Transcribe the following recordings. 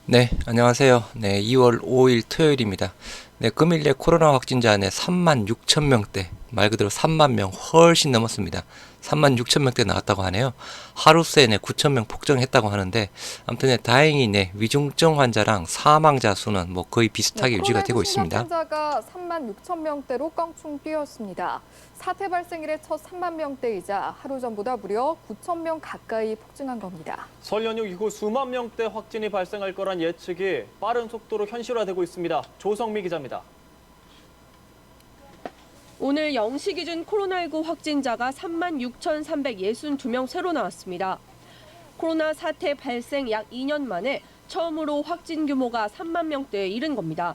네, 안녕하세요. 네, 2월 5일 토요일입니다. 네, 금일 내 코로나 확진자 3만 6천 명대, 말 그대로 3만 명 훨씬 넘었습니다. 3만 6천 명대 나왔다고 하네요. 하루 새에 9천 명 폭증했다고 하는데, 아무튼 다행히 위중증 환자랑 사망자 수는 거의 네, 비슷하게 유지가 코로나19 되고 신규 있습니다. 확진자가 3만 6천 명대로 껑충 뛰었습니다. 사태 발생 이래 첫 3만 명대이자 하루 전보다 무려 9천 명 가까이 폭증한 겁니다. 설 연휴 이후 수만 명대 확진이 발생할 거란 예측이 빠른 속도로 현실화되고 있습니다. 조성미 기자입니다. 오늘 0시 기준 코로나19 확진자가 3만 6,362명 새로 나왔습니다. 코로나 사태 발생 약 2년 만에 처음으로 확진 규모가 3만 명대에 이른 겁니다.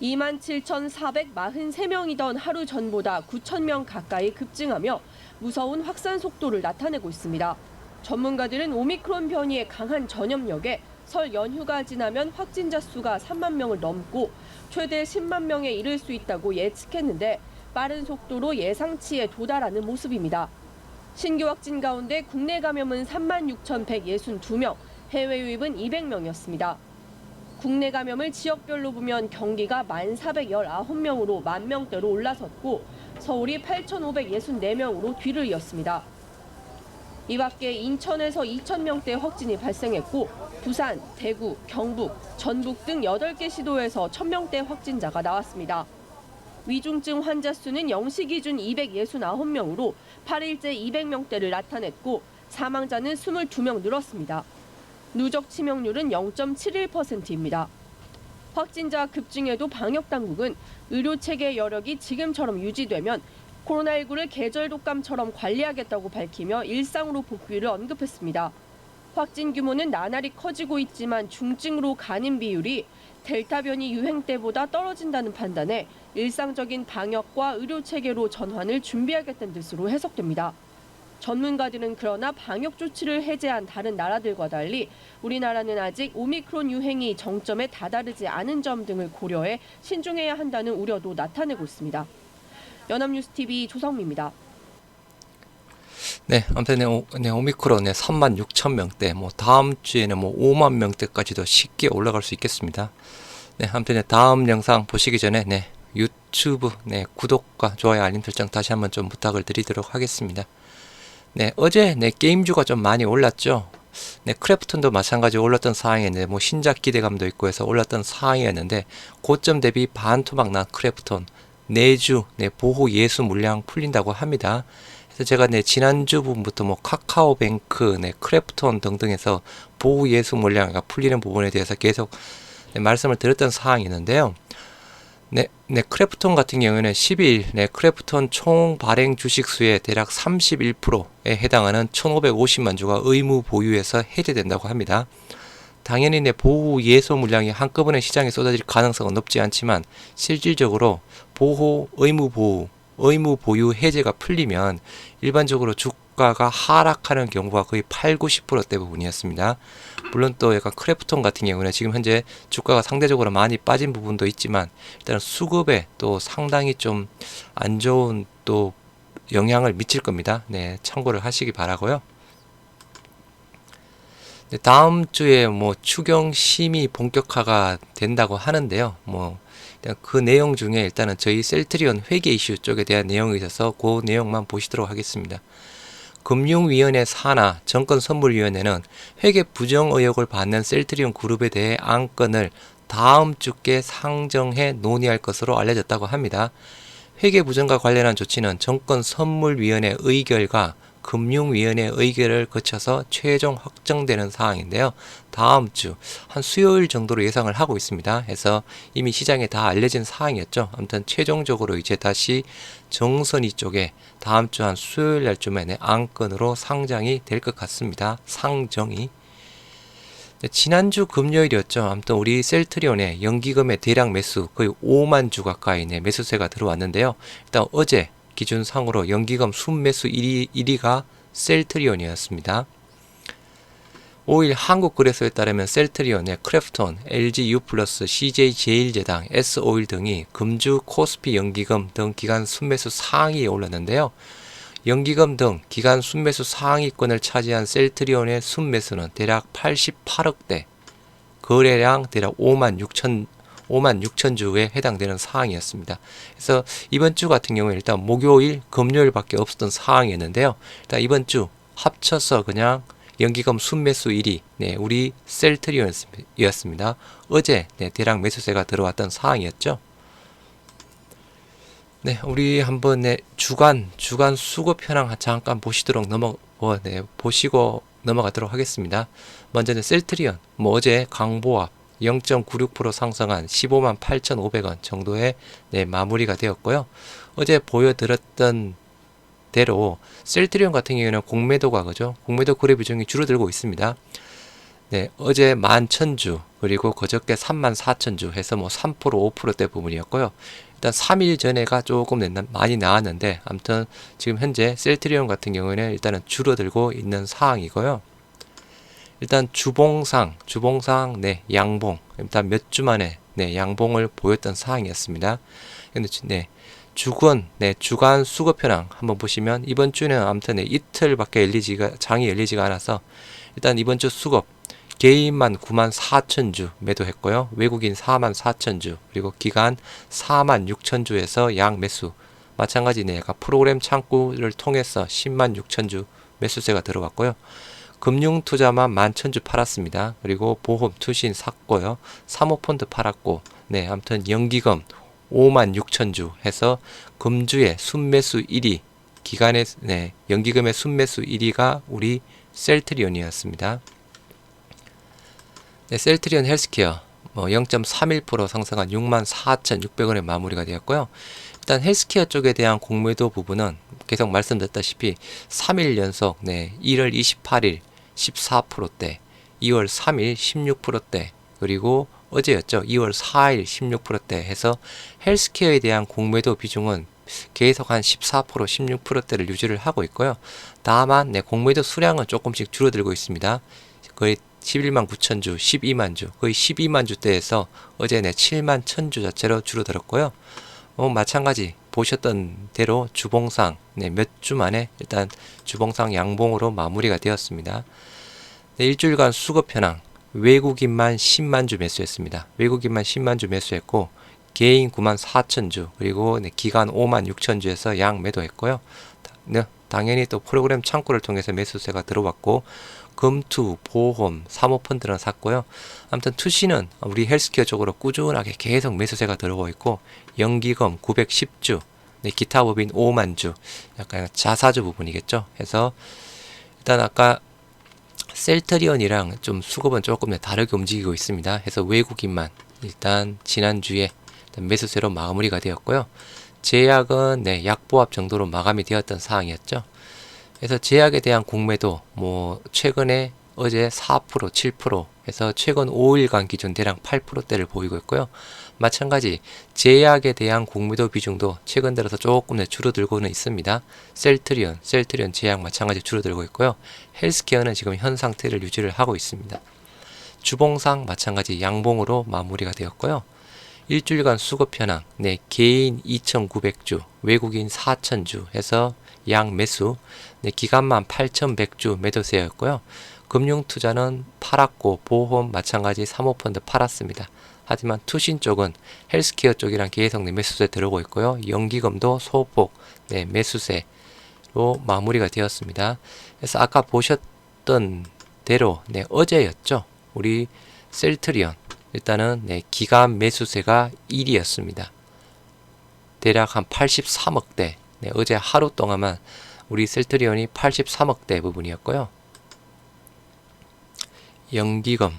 2만 7,443명이던 하루 전보다 9천 명 가까이 급증하며 무서운 확산 속도를 나타내고 있습니다. 전문가들은 오미크론 변이의 강한 전염력에 설 연휴가 지나면 확진자 수가 3만 명을 넘고 최대 10만 명에 이를 수 있다고 예측했는데 빠른 속도로 예상치에 도달하는 모습입니다. 신규 확진 가운데 국내 감염은 3만 6,162명, 해외 유입은 200명이었습니다. 국내 감염을 지역별로 보면 경기가 1,419명으로 만 명대로 올라섰고 서울이 8,564명으로 뒤를 이었습니다. 이 밖에 인천에서 2,000명대 확진이 발생했고 부산, 대구, 경북, 전북 등 8개 시도에서 1,000명대 확진자가 나왔습니다. 위중증 환자 수는 0시 기준 269명으로 8일째 200명대를 나타냈고 사망자는 22명 늘었습니다. 누적 치명률은 0.71%입니다. 확진자 급증에도 방역당국은 의료체계 여력이 지금처럼 유지되면 코로나19를 계절 독감처럼 관리하겠다고 밝히며 일상으로 복귀를 언급했습니다. 확진 규모는 나날이 커지고 있지만 중증으로 가는 비율이 델타 변이 유행 때보다 떨어진다는 판단에 일상적인 방역과 의료체계로 전환을 준비하겠다는 뜻으로 해석됩니다. 전문가들은 그러나 방역 조치를 해제한 다른 나라들과 달리 우리나라는 아직 오미크론 유행이 정점에 다다르지 않은 점 등을 고려해 신중해야 한다는 우려도 나타내고 있습니다. 연합뉴스TV 조성미입니다. 네, 아무튼 오미크론 3만 6천 명대, 다음 주에는 5만 명대까지도 쉽게 올라갈 수 있겠습니다. 네, 아무튼 다음 영상 보시기 전에 유튜브 구독과 좋아요 알림 설정 다시 한번 좀 부탁을 드리도록 하겠습니다. 네, 어제 게임주가 좀 많이 올랐죠. 네, 크래프톤도 마찬가지로 올랐던 상황이었는데 신작 기대감도 있고 해서 올랐던 상황이었는데 고점 대비 반토막 난 크래프톤 내주 보호 예수 물량 풀린다고 합니다. 그래서 제가 지난주 부분부터 카카오뱅크 크래프톤 등등에서 보호 예수 물량이 풀리는 부분에 대해서 계속 말씀을 드렸던 사항이 있는데요. 크래프톤 같은 경우에는 12일 크래프톤 총 발행 주식수의 대략 31%에 해당하는 1,550만 주가 의무 보유에서 해제된다고 합니다. 당연히 보호 예소 물량이 한꺼번에 시장에 쏟아질 가능성은 높지 않지만 실질적으로 의무 보유 해제가 풀리면 일반적으로 주가가 하락하는 경우가 거의 8, 90% 대부분이었습니다. 물론 또 약간 크래프톤 같은 경우는 지금 현재 주가가 상대적으로 많이 빠진 부분도 있지만 일단 수급에 또 상당히 좀 안 좋은 또 영향을 미칠 겁니다. 네, 참고를 하시기 바라고요. 네, 다음 주에 추경 심의 본격화가 된다고 하는데요. 그 내용 중에 일단은 저희 셀트리온 회계 이슈 쪽에 대한 내용이 있어서 그 내용만 보시도록 하겠습니다. 금융위원회 산하 정권선물위원회는 회계 부정 의혹을 받는 셀트리온 그룹에 대해 안건을 다음 주께 상정해 논의할 것으로 알려졌다고 합니다. 회계 부정과 관련한 조치는 정권선물위원회 의결과 금융위원회 의결을 거쳐서 최종 확정되는 사항인데요. 다음 주 한 수요일 정도로 예상을 하고 있습니다. 해서 이미 시장에 다 알려진 사항이었죠. 아무튼 최종적으로 이제 다시 정선위 쪽에 다음 주 한 수요일 날쯤에 안건으로 상장이 될 것 같습니다. 상정이. 지난주 금요일이었죠. 아무튼 우리 셀트리온의 연기금의 대량 매수 거의 5만 주 가까이 매수세가 들어왔는데요. 일단 어제 기준상으로 연기금 순매수 1위가 셀트리온이었습니다. 5일 한국거래소에 따르면 셀트리온의 크래프톤, LG U+, CJ 제일제당, S-오일 등이 금주 코스피 연기금 등 기간 순매수 상위에 올랐는데요. 연기금 등 기간 순매수 상위권을 차지한 셀트리온의 순매수는 대략 88억대, 거래량 대략 5만 6천 주에 해당되는 사항이었습니다. 그래서 이번 주 같은 경우에 일단 목요일, 금요일밖에 없었던 상황이었는데요. 일단 이번 주 합쳐서 그냥 연기금 순매수 1위 우리 셀트리온이었습니다. 어제 대량 매수세가 들어왔던 상황이었죠. 우리 한번 주간 수급 현황 잠깐 보시도록 보시고 넘어가도록 하겠습니다. 먼저는 셀트리온 어제 강보합 0.96% 상승한 15만 8,500원 정도의 마무리가 되었고요. 어제 보여드렸던 대로 셀트리온 같은 경우에는 공매도가 공매도 거래 비중이 줄어들고 있습니다. 어제 11,000주 그리고 그저께 34,000주 해서 3% 5%대 부분이었고요. 일단 3일 전에가 조금 많이 나왔는데 아무튼 지금 현재 셀트리온 같은 경우에는 일단은 줄어들고 있는 상황이고요. 일단 주봉상 양봉 일단 몇 주 만에 양봉을 보였던 상황이었습니다. 근데 주간 수급 현황 한번 보시면 이번 주는 아무튼 이틀밖에 장이 열리지가 않아서 일단 이번 주 수급 개인만 9만 4천 주 매도했고요. 외국인 4만 4천 주 그리고 기간 4만 6천 주에서 양 매수 마찬가지 약간 프로그램 창구를 통해서 10만 6천 주 매수세가 들어왔고요. 금융 투자만 11,000주 팔았습니다. 그리고 보험 투신 샀고요. 사모펀드 팔았고 아무튼 연기금 5만 6천 주 해서 금주의 순매수 1위 기간의 연기금의 순매수 1위가 우리 셀트리온이었습니다. 셀트리온 헬스케어 0.31% 상승한 64,600원에 마무리가 되었고요. 일단 헬스케어 쪽에 대한 공매도 부분은 계속 말씀드렸다시피 3일 연속 1월 28일 14%대 2월 3일 16%대 그리고 어제였죠. 2월 4일 16%대 해서 헬스케어에 대한 공매도 비중은 계속 한 14% 16%대를 유지를 하고 있고요. 다만 공매도 수량은 조금씩 줄어들고 있습니다. 거의 11만 9천 주, 12만 주, 거의 12만 주대에서 어제 7만 1천 주 자체로 줄어들었고요. 마찬가지 보셨던 대로 주봉상 몇 주 만에 일단 주봉상 양봉으로 마무리가 되었습니다. 일주일간 수급 현황 외국인만 10만 주 매수했습니다. 외국인만 10만 주 매수했고 개인 9만 4천 주 그리고 기간 5만 6천 주에서 양 매도했고요. 당연히 또 프로그램 창구를 통해서 매수세가 들어왔고 금투, 보험, 사모펀드는 샀고요. 아무튼 투시는 우리 헬스케어 쪽으로 꾸준하게 계속 매수세가 들어오고 있고 연기금 910주, 기타 법인 5만 주, 약간 자사주 부분이겠죠. 해서 일단 아까 셀트리온이랑 좀 수급은 조금 다르게 움직이고 있습니다. 해서 외국인만 일단 지난주에 일단 매수세로 마무리가 되었고요. 제약은 약보합 정도로 마감이 되었던 상황이었죠. 그래서 제약에 대한 공매도 최근에 어제 4% 7% 해서 최근 5일간 기준 대략 8%대를 보이고 있고요. 마찬가지 제약에 대한 공매도 비중도 최근 들어서 조금 줄어들고는 있습니다. 셀트리온 제약 마찬가지 줄어들고 있고요. 헬스케어는 지금 현 상태를 유지를 하고 있습니다. 주봉상 마찬가지 양봉으로 마무리가 되었고요. 일주일간 수급 현황 개인 2,900주 외국인 4,000주 해서 양 매수 기간만 8,100주 매도세였고요. 금융투자는 팔았고 보험 마찬가지 사모펀드 팔았습니다. 하지만 투신 쪽은 헬스케어 쪽이랑 계속 매수세 들어오고 있고요. 연기금도 소폭 매수세로 마무리가 되었습니다. 그래서 아까 보셨던 대로 어제였죠. 우리 셀트리온 일단은 기간 매수세가 1위였습니다. 대략 한 83억대 어제 하루 동안만 우리 셀트리온이 83억대 부분이었고요. 연기금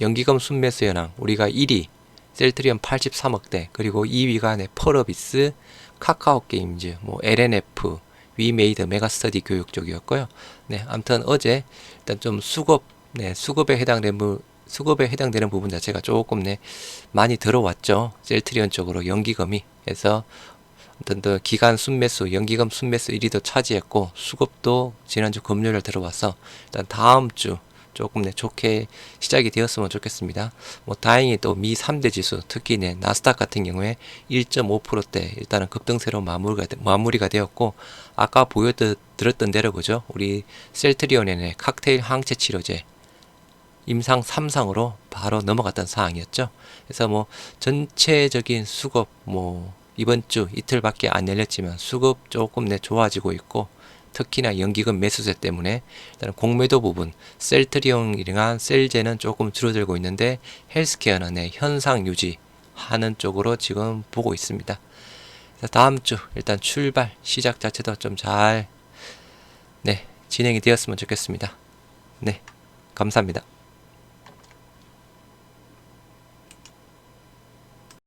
연기금 순매수 현황 우리가 1위 셀트리온 83억대 그리고 2위가 펄어비스, 카카오게임즈, LNF, 위메이드, 메가스터디 교육 쪽이었고요. 아무튼 어제 일단 좀 수급에 해당되는 부분 자체가 조금 많이 들어왔죠. 셀트리온 쪽으로 연기금이 해서 어떤 더 기간 순매수, 연기금 순매수 1위도 차지했고 수급도 지난주 금요일 들어와서 일단 다음 주 조금 좋게 시작이 되었으면 좋겠습니다. 다행히 또 미 3대 지수 특히 나스닥 같은 경우에 1.5%대 일단은 급등세로 마무리가 되었고 아까 보여드렸던 대로 우리 셀트리온의 칵테일 항체 치료제 임상 3상으로 바로 넘어갔던 상황이었죠. 그래서 뭐 전체적인 수급 뭐 이번 주 이틀밖에 안 열렸지만 수급 조금 좋아지고 있고, 특히나 연기금 매수세 때문에 일단 공매도 부분 셀트리온이랑 셀제는 조금 줄어들고 있는데 헬스케어는 현상 유지하는 쪽으로 지금 보고 있습니다. 그래서 다음 주 일단 출발 시작 자체도 좀 잘 진행이 되었으면 좋겠습니다. 네, 감사합니다.